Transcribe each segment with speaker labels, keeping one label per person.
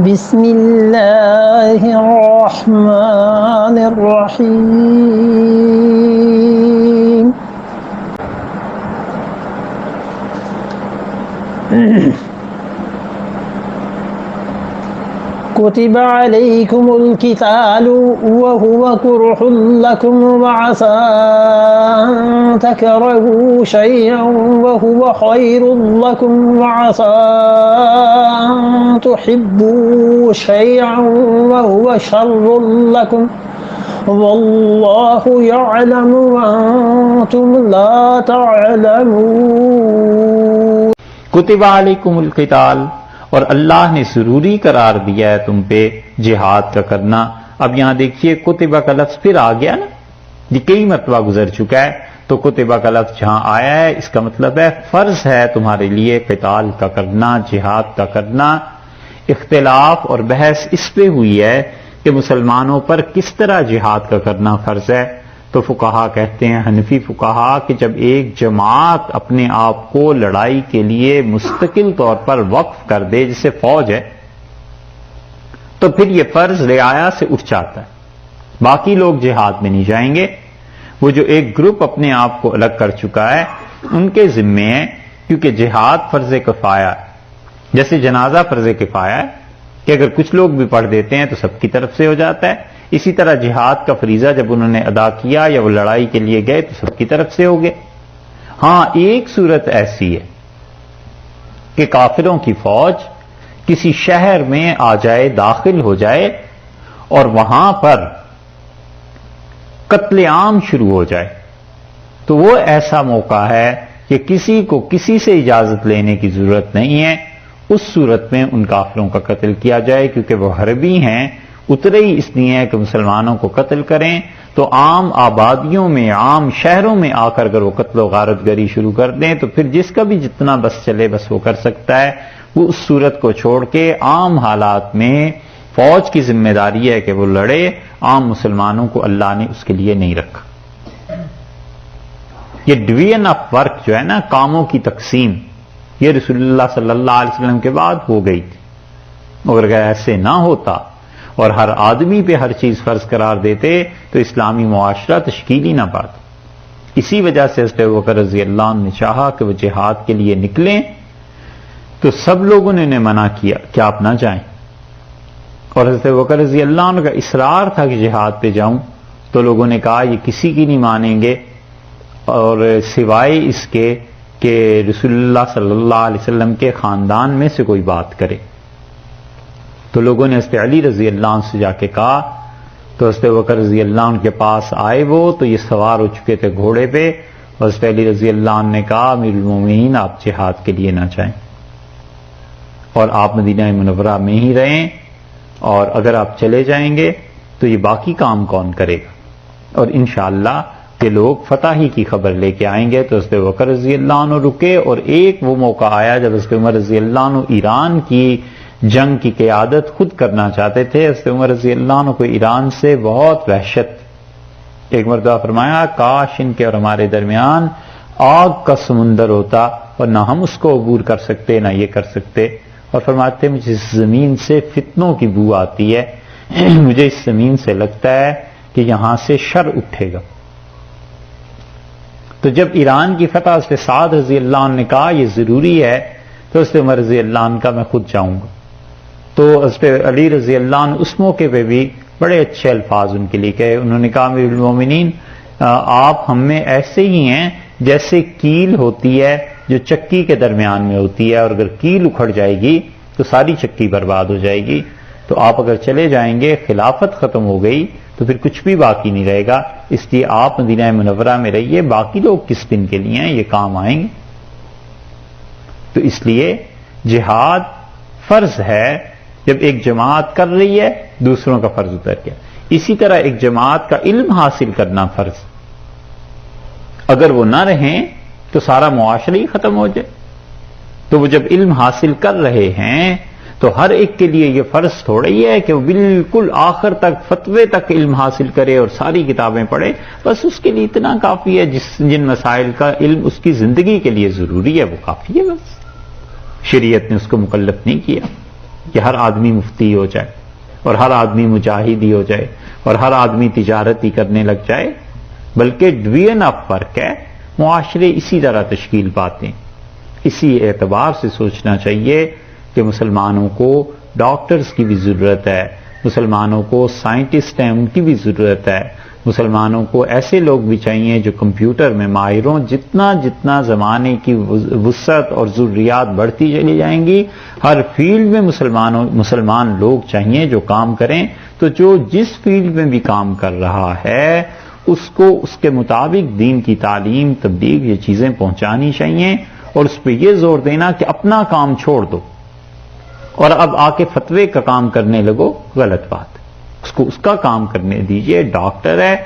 Speaker 1: بسم اللہ الرحمن الرحیم كتب عليكم القتال وهو كره لكم وعسى أن تكرهوا شيئا وهو خير لكم وعسى أن تحبوا شيئا وهو شر لكم والله يعلم وأنتم لا تعلمون.
Speaker 2: کتب علیکم القتال، اور اللہ نے ضروری قرار دیا ہے تم پہ جہاد کا کرنا. اب یہاں دیکھیے کتبہ کا لفظ پھر آ گیا نا، یہ کئی مرتبہ گزر چکا ہے. تو کتبہ کا لفظ جہاں آیا ہے اس کا مطلب ہے فرض ہے تمہارے لیے قتال کا کرنا، جہاد کا کرنا. اختلاف اور بحث اس پہ ہوئی ہے کہ مسلمانوں پر کس طرح جہاد کا کرنا فرض ہے. تو فقہا کہتے ہیں، حنفی فقہا، کہ جب ایک جماعت اپنے آپ کو لڑائی کے لیے مستقل طور پر وقف کر دے، جیسے فوج ہے، تو پھر یہ فرض رعایا سے اٹھ جاتا ہے. باقی لوگ جہاد میں نہیں جائیں گے. وہ جو ایک گروپ اپنے آپ کو الگ کر چکا ہے ان کے ذمے ہے، کیونکہ جہاد فرض کفایہ ہے. جیسے جنازہ فرض کفایہ ہے کہ اگر کچھ لوگ بھی پڑھ دیتے ہیں تو سب کی طرف سے ہو جاتا ہے، اسی طرح جہاد کا فریضہ جب انہوں نے ادا کیا یا وہ لڑائی کے لیے گئے تو سب کی طرف سے ہو گئے. ہاں، ایک صورت ایسی ہے کہ کافروں کی فوج کسی شہر میں آ جائے، داخل ہو جائے اور وہاں پر قتل عام شروع ہو جائے. تو وہ ایسا موقع ہے کہ کسی کو کسی سے اجازت لینے کی ضرورت نہیں ہے. اس صورت میں ان کافروں کا قتل کیا جائے، کیونکہ وہ حربی ہیں، اترے ہی اس لیے کہ مسلمانوں کو قتل کریں. تو عام آبادیوں میں، عام شہروں میں آ کر اگر وہ قتل و غارت گری شروع کر دیں تو پھر جس کا بھی جتنا بس چلے بس وہ کر سکتا ہے. وہ اس صورت کو چھوڑ کے عام حالات میں فوج کی ذمہ داری ہے کہ وہ لڑے. عام مسلمانوں کو اللہ نے اس کے لیے نہیں رکھا. یہ ڈویژن آف ورک جو ہے نا، کاموں کی تقسیم، یہ رسول اللہ صلی اللہ علیہ وسلم کے بعد ہو گئی تھی. اور اگر ایسے نہ ہوتا اور ہر آدمی پہ ہر چیز فرض قرار دیتے تو اسلامی معاشرہ تشکیل ہی نہ پاتا. اسی وجہ سے حضرت ابوبکر رضی اللہ عنہ نے چاہا کہ وہ جہاد کے لیے نکلیں، تو سب لوگوں نے انہیں منع کیا کہ آپ نہ جائیں. اور حضرت ابوبکر رضی اللہ عنہ کا اصرار تھا کہ جہاد پہ جاؤں، تو لوگوں نے کہا یہ کسی کی نہیں مانیں گے، اور سوائے اس کے کہ رسول اللہ صلی اللہ علیہ وسلم کے خاندان میں سے کوئی بات کرے. تو لوگوں نے حضرت علی رضی اللہ عنہ سے جا کے کہا. تو حضرت ابوبکر رضی اللہ عنہ کے پاس آئے وہ، تو یہ سوار ہو چکے تھے گھوڑے پہ. حضرت علی رضی اللہ عنہ نے کہا امیر المومنین آپ جہاد کے لیے نہ جائیں اور آپ مدینہ منورہ میں ہی رہیں، اور اگر آپ چلے جائیں گے تو یہ باقی کام کون کرے گا، اور انشاءاللہ کہ لوگ فتح ہی کی خبر لے کے آئیں گے. تو حضرت ابوبکر رضی اللہ عنہ رکے، اور ایک وہ موقع آیا جب حضرت عمر رضی اللہ عنہ ایران کی جنگ کی قیادت خود کرنا چاہتے تھے. حضرت عمر رضی اللہ عنہ کو ایران سے بہت وحشت. ایک مرتبہ فرمایا کاش ان کے اور ہمارے درمیان آگ کا سمندر ہوتا اور نہ ہم اس کو عبور کر سکتے نہ یہ کر سکتے. اور فرماتے مجھے اس زمین سے فتنوں کی بو آتی ہے، مجھے اس زمین سے لگتا ہے کہ یہاں سے شر اٹھے گا. تو جب ایران کی فتح حضرت سعد رضی اللہ عنہ نے کہا یہ ضروری ہے، تو حضرت عمر رضی اللہ عنہ کا میں خود جاؤں گا. تو حضرت علی رضی اللہ عنہ اس موقع پہ بھی بڑے اچھے الفاظ ان کے لیے کہے. انہوں نے کہا امیر المومنین آپ ہم میں ایسے ہی ہیں جیسے کیل ہوتی ہے جو چکی کے درمیان میں ہوتی ہے، اور اگر کیل اکھڑ جائے گی تو ساری چکی برباد ہو جائے گی. تو آپ اگر چلے جائیں گے خلافت ختم ہو گئی تو پھر کچھ بھی باقی نہیں رہے گا. اس لیے آپ مدینہ منورہ میں رہیے، باقی لوگ کس دن کے لیے ہیں، یہ کام آئیں گے. تو اس لیے جہاد فرض ہے جب ایک جماعت کر رہی ہے، دوسروں کا فرض اتر گیا. اسی طرح ایک جماعت کا علم حاصل کرنا فرض. اگر وہ نہ رہیں تو سارا معاشرہ ہی ختم ہو جائے. تو وہ جب علم حاصل کر رہے ہیں تو ہر ایک کے لیے یہ فرض تھوڑا ہی ہے کہ وہ بالکل آخر تک فتوے تک علم حاصل کرے اور ساری کتابیں پڑھے. بس اس کے لیے اتنا کافی ہے، جن مسائل کا علم اس کی زندگی کے لیے ضروری ہے وہ کافی ہے. بس شریعت نے اس کو مکلف نہیں کیا. کہ ہر آدمی مفتی ہو جائے اور ہر آدمی مجاہد ہی ہو جائے اور ہر آدمی تجارت ہی کرنے لگ جائے، بلکہ ڈویژن آف ورک ہے. معاشرے اسی طرح تشکیل پاتے ہیں. اسی اعتبار سے سوچنا چاہیے کہ مسلمانوں کو ڈاکٹرز کی بھی ضرورت ہے، مسلمانوں کو سائنٹسٹ ہیں ان کی بھی ضرورت ہے، مسلمانوں کو ایسے لوگ بھی چاہیے جو کمپیوٹر میں ماہر ہوں. جتنا جتنا زمانے کی وسعت اور ضروریات بڑھتی چلی جائیں گی، ہر فیلڈ میں مسلمان لوگ چاہیے جو کام کریں. تو جو جس فیلڈ میں بھی کام کر رہا ہے اس کو اس کے مطابق دین کی تعلیم، تبلیغ، یہ چیزیں پہنچانی چاہیے، اور اس پہ یہ زور دینا کہ اپنا کام چھوڑ دو اور اب آ کے فتوے کا کام کرنے لگو، غلط بات. اس کو اس کا کام کرنے دیجئے. ڈاکٹر ہے،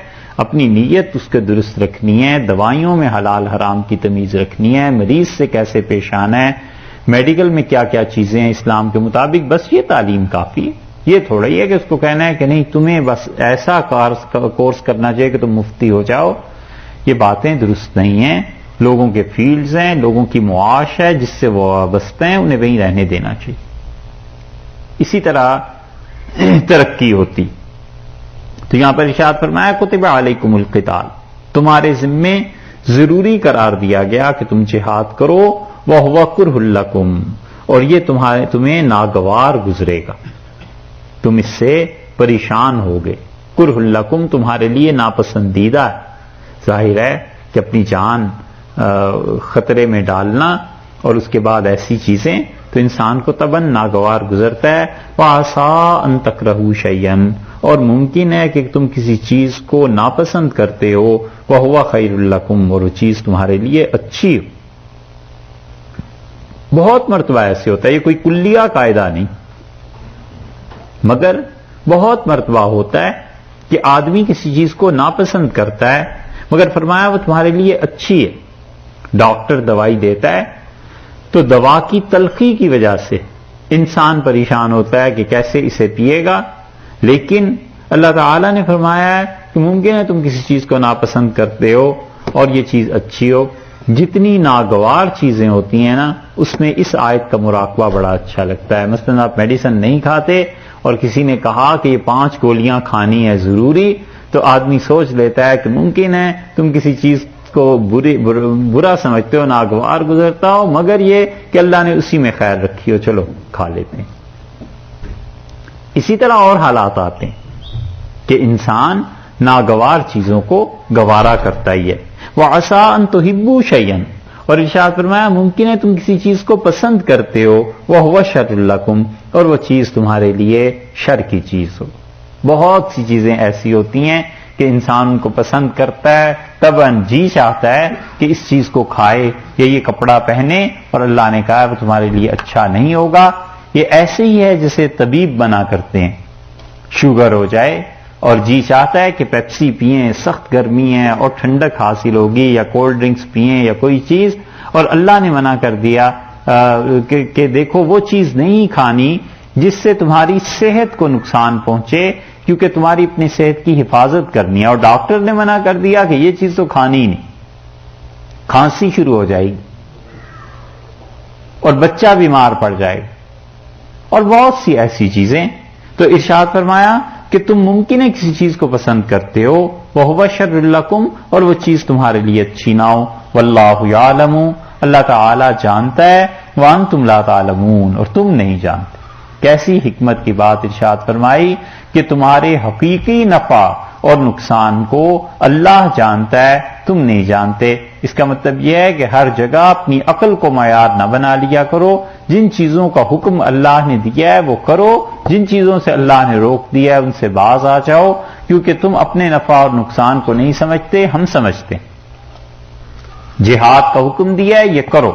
Speaker 2: اپنی نیت اس کے درست رکھنی ہے، دوائیوں میں حلال حرام کی تمیز رکھنی ہے، مریض سے کیسے پیش آنا ہے، میڈیکل میں کیا کیا چیزیں ہیں اسلام کے مطابق. بس یہ تعلیم کافی ہے. یہ تھوڑا ہی ہے کہ اس کو کہنا ہے کہ نہیں تمہیں بس ایسا کورس کرنا چاہیے کہ تم مفتی ہو جاؤ. یہ باتیں درست نہیں ہیں. لوگوں کے فیلڈز ہیں، لوگوں کی معاش ہے جس سے وہ وابستہ ہیں، انہیں وہیں رہنے دینا چاہیے. اسی طرح ترقی ہوتی. تو یہاں پر ارشاد فرمایا کتب علیکم القتال، تمہارے ذمے ضروری قرار دیا گیا کہ تم جہاد کرو. وہو کرہ لکم، اور یہ تمہیں ناگوار گزرے گا، تم اس سے پریشان ہوگے. کرہ لکم تمہارے لیے ناپسندیدہ ہے. ظاہر ہے کہ اپنی جان خطرے میں ڈالنا اور اس کے بعد ایسی چیزیں تو انسان کو طبعاً ناگوار گزرتا ہے. وَعَسَىٰ أَن تَكْرَهُوا شَيْئًا، اور ممکن ہے کہ تم کسی چیز کو ناپسند کرتے ہو. وَهُوَ خَيْرٌ لَكُمْ، اور وہ چیز تمہارے لیے اچھی ہو. بہت مرتبہ ایسے ہوتا ہے، یہ کوئی کلیہ قاعدہ نہیں، مگر بہت مرتبہ ہوتا ہے کہ آدمی کسی چیز کو ناپسند کرتا ہے مگر فرمایا وہ تمہارے لیے اچھی ہے. ڈاکٹر دوائی دیتا ہے تو دوا کی تلخی کی وجہ سے انسان پریشان ہوتا ہے کہ کیسے اسے پیے گا، لیکن اللہ تعالیٰ نے فرمایا ہے کہ ممکن ہے تم کسی چیز کو ناپسند کرتے ہو اور یہ چیز اچھی ہو. جتنی ناگوار چیزیں ہوتی ہیں نا اس میں اس آیت کا مراقبہ بڑا اچھا لگتا ہے. مثلا آپ میڈیسن نہیں کھاتے اور کسی نے کہا کہ یہ 5 گولیاں کھانی ہے ضروری، تو آدمی سوچ لیتا ہے کہ ممکن ہے تم کسی چیز کو برا سمجھتے ہو، ناگوار گزرتا ہو، مگر یہ کہ اللہ نے اسی میں خیر رکھی ہو، چلو کھا لیتے ہیں. اسی طرح اور حالات آتے ہیں کہ انسان ناگوار چیزوں کو گوارا کرتا ہی ہے. وَعَسَىٰ أَن تُحِبُّوا شَيْئًا، اور ارشاد فرمایا ممکن ہے تم کسی چیز کو پسند کرتے ہو. وَهُوَ شَرٌّ لَكُمْ، اور وہ چیز تمہارے لیے شر کی چیز ہو. بہت سی چیزیں ایسی ہوتی ہیں کہ انسان ان کو پسند کرتا ہے، طبعاً جی چاہتا ہے کہ اس چیز کو کھائے یا یہ کپڑا پہنے، اور اللہ نے کہا وہ تمہارے لیے اچھا نہیں ہوگا. یہ ایسے ہی ہے جسے طبیب بنا کرتے ہیں. شوگر ہو جائے اور جی چاہتا ہے کہ پیپسی پئیں، سخت گرمی ہے اور ٹھنڈک حاصل ہوگی، یا کولڈ ڈرنکس پئیں یا کوئی چیز، اور اللہ نے منع کر دیا کہ دیکھو وہ چیز نہیں کھانی جس سے تمہاری صحت کو نقصان پہنچے، کیونکہ تمہاری اپنی صحت کی حفاظت کرنی ہے. اور ڈاکٹر نے منع کر دیا کہ یہ چیز تو کھانی ہی نہیں، کھانسی شروع ہو جائے گی اور بچہ بیمار پڑ جائے گا، اور بہت سی ایسی چیزیں. تو ارشاد فرمایا کہ تم ممکن ہے کسی چیز کو پسند کرتے ہو. وَهُوَ شَرٌّ لَكُمْ، اور وہ چیز تمہارے لیے اچھی نہ ہو. وَاللَّهُ يَعْلَمُ، اللہ تعالی جانتا ہے. وَأَنْتُمْ لَا تَعْلَمُونَ، اور تم نہیں جانتے. کیسی حکمت کی بات ارشاد فرمائی کہ تمہارے حقیقی نفع اور نقصان کو اللہ جانتا ہے، تم نہیں جانتے. اس کا مطلب یہ ہے کہ ہر جگہ اپنی عقل کو معیار نہ بنا لیا کرو. جن چیزوں کا حکم اللہ نے دیا ہے وہ کرو، جن چیزوں سے اللہ نے روک دیا ہے ان سے باز آ جاؤ، کیونکہ تم اپنے نفع اور نقصان کو نہیں سمجھتے، ہم سمجھتے ہیں. جہاد کا حکم دیا ہے، یہ کرو.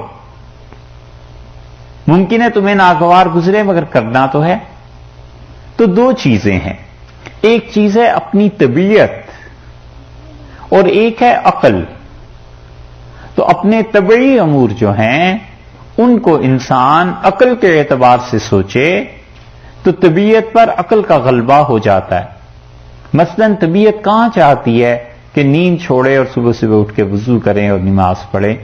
Speaker 2: ممکن ہے تمہیں ناگوار گزرے مگر کرنا تو ہے. تو 2 چیزیں ہیں، ایک چیز ہے اپنی طبیعت اور ایک ہے عقل. تو اپنے طبعی امور جو ہیں ان کو انسان عقل کے اعتبار سے سوچے تو طبیعت پر عقل کا غلبہ ہو جاتا ہے. مثلا طبیعت کہاں چاہتی ہے کہ نیند چھوڑے اور صبح صبح اٹھ کے وضو کریں اور نماز پڑھیں،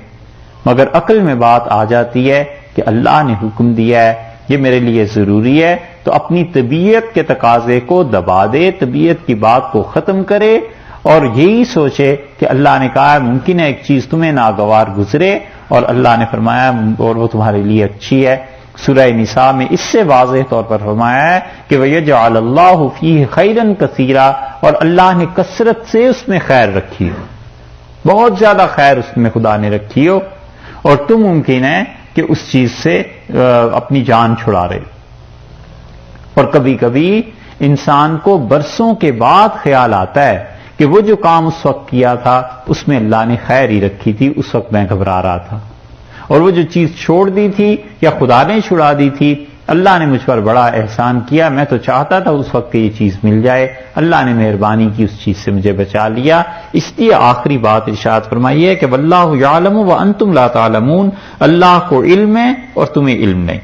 Speaker 2: مگر عقل میں بات آ جاتی ہے کہ اللہ نے حکم دیا ہے یہ میرے لیے ضروری ہے، تو اپنی طبیعت کے تقاضے کو دبا دے، طبیعت کی بات کو ختم کرے اور یہی سوچے کہ اللہ نے کہا ہے ممکن ہے ایک چیز تمہیں ناگوار گزرے اور اللہ نے فرمایا اور وہ تمہارے لیے اچھی ہے۔ سورہ نساء میں اس سے واضح طور پر فرمایا ہے کہ وَيَجْعَلَ اللَّهُ فِيهِ خَيْرًا كَثِيرًا، اور اللہ نے کثرت سے اس میں خیر رکھی ہو، بہت زیادہ خیر اس میں خدا نے رکھی ہو، اور تم ممکن ہے کہ اس چیز سے اپنی جان چھڑا رہے۔ اور کبھی کبھی انسان کو برسوں کے بعد خیال آتا ہے کہ وہ جو کام اس وقت کیا تھا اس میں اللہ نے خیر ہی رکھی تھی، اس وقت میں گھبرا رہا تھا، اور وہ جو چیز چھوڑ دی تھی یا خدا نے چھڑا دی تھی، اللہ نے مجھ پر بڑا احسان کیا، میں تو چاہتا تھا اس وقت کہ یہ چیز مل جائے، اللہ نے مہربانی کی اس چیز سے مجھے بچا لیا۔ اس لیے آخری بات ارشاد فرمائی ہے کہ واللہ یعلم وانتم لا تعلمون، اللہ کو علم ہے اور تمہیں علم نہیں۔